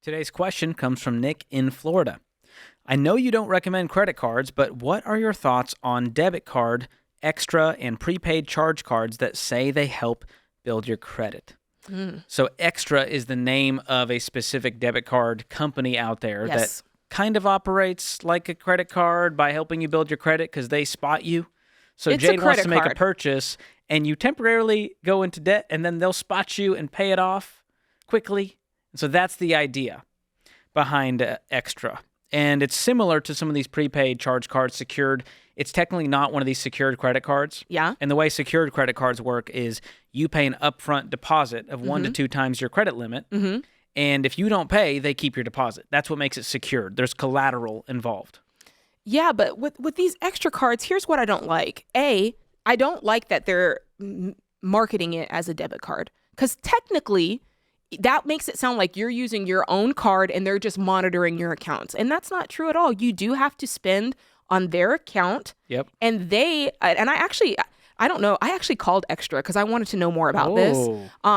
Today's question comes from Nick in Florida. I know you don't recommend credit cards, but what are your thoughts on debit card, extra, and prepaid charge cards that say they help build your credit? So Extra is the name of a specific debit card company out there that kind of operates like a credit card by helping you build your credit because they spot you. So It's Jade wants to make card. a purchase, and you temporarily go into debt, and then they'll spot you and pay it off quickly. So that's the idea behind Extra. And it's similar to some of these prepaid charge cards, secured. It's technically not one of these secured credit cards. Yeah. And the way secured credit cards work is you pay an upfront deposit of 1 to 2 times your credit limit. And if you don't pay, they keep your deposit. That's what makes it secured. There's collateral involved. Yeah, but with these extra cards, here's what I don't like. I don't like that they're marketing it as a debit card, because technically that makes it sound like you're using your own card and they're just monitoring your accounts. And that's not true at all. You do have to spend on their account. Yep. And I don't know. I actually called Extra because I wanted to know more about this,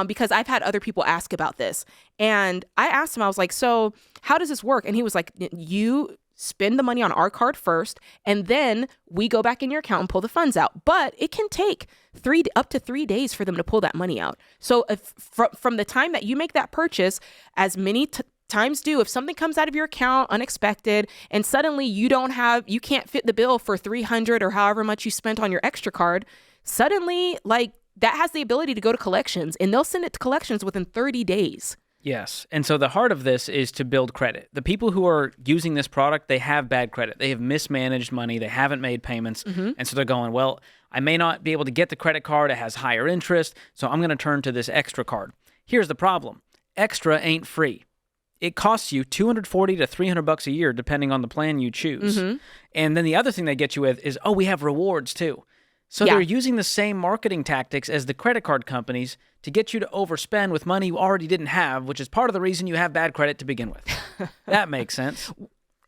because I've had other people ask about this. And I asked him, I was like, so how does this work? And he was like, you spend the money on our card first, and then we go back in your account and pull the funds out. But it can take up to 3 days for them to pull that money out. So if from the time that you make that purchase, as many times do, if something comes out of your account unexpected and suddenly you can't fit the bill for $300 or however much you spent on your Extra card, suddenly that has the ability to go to collections, and they'll send it to collections within 30 days. Yes. And so the heart of this is to build credit. The people who are using this product, they have bad credit. They have mismanaged money. They haven't made payments. And so they're going, well, I may not be able to get the credit card. It has higher interest. So I'm going to turn to this Extra card. Here's the problem. Extra ain't free. It costs you $240 to $300 a year, depending on the plan you choose. And then the other thing they get you with is, we have rewards too. So they're using the same marketing tactics as the credit card companies to get you to overspend with money you already didn't have, which is part of the reason you have bad credit to begin with. That makes sense.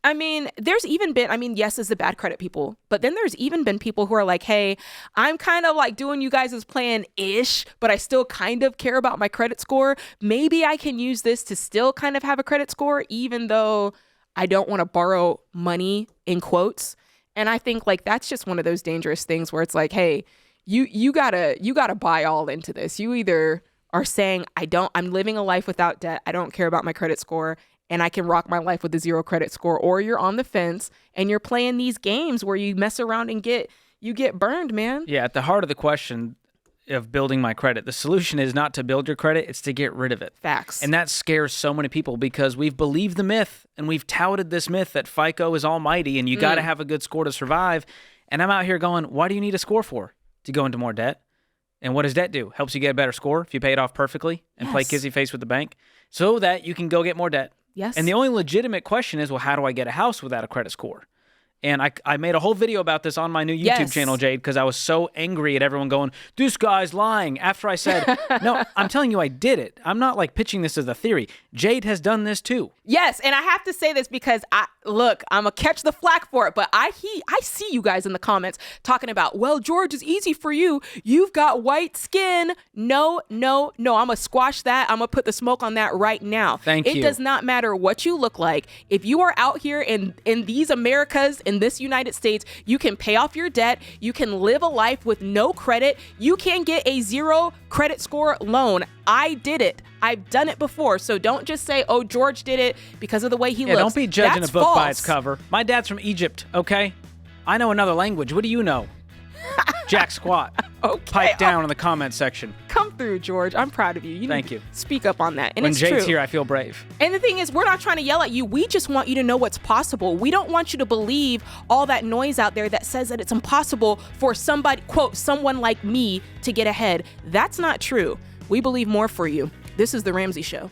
I mean, there's even been, yes, it's the bad credit people, but then there's even been people who are like, hey, I'm kind of like doing you guys' plan-ish, but I still kind of care about my credit score. Maybe I can use this to still kind of have a credit score, even though I don't want to borrow money, in quotes. And I think that's just one of those dangerous things where it's like, hey, you gotta buy all into this. You either are saying, I'm living a life without debt. I don't care about my credit score, and I can rock my life with a 0 credit score, or you're on the fence and you're playing these games where you mess around and you get burned, man. Yeah. At the heart of the question of building my credit, the solution is not to build your credit, it's to get rid of it. Facts. And that scares so many people because we've believed the myth, and we've touted this myth that FICO is almighty and you got to have a good score to survive. And I'm out here going, why do you need a score for? To go into more debt? And what does debt do? Helps you get a better score if you pay it off perfectly and play kissy face with the bank so that you can go get more debt. Yes. And the only legitimate question is, well, how do I get a house without a credit score? And I made a whole video about this on my new YouTube channel, Jade, because I was so angry at everyone going, this guy's lying, after I said, no, I'm telling you I did it. I'm not pitching this as a theory. Jade has done this too. Yes, and I have to say this because I'm going to catch the flack for it, but I see you guys in the comments talking about, well, George, it's easy for you. You've got white skin. No, I'm going to squash that. I'm going to put the smoke on that right now. Thank you. It does not matter what you look like. If you are out here in these Americas, in this United States, you can pay off your debt. You can live a life with no credit. You can get a 0 credit score loan. I did it. I've done it before. So don't just say, oh, George did it because of the way he looks. Don't be judging That's a book false. by its cover. My dad's from Egypt, okay? I know another language. What do you know? Jack squat. Okay. Pipe down in the comment section. Come through, George. I'm proud of you. Thank you. Speak up on that. And When it's Jade's true. here, I feel brave. And the thing is, we're not trying to yell at you. We just want you to know what's possible. We don't want you to believe all that noise out there that says that it's impossible for somebody, quote, someone like me to get ahead. That's not true. We believe more for you. This is The Ramsey Show.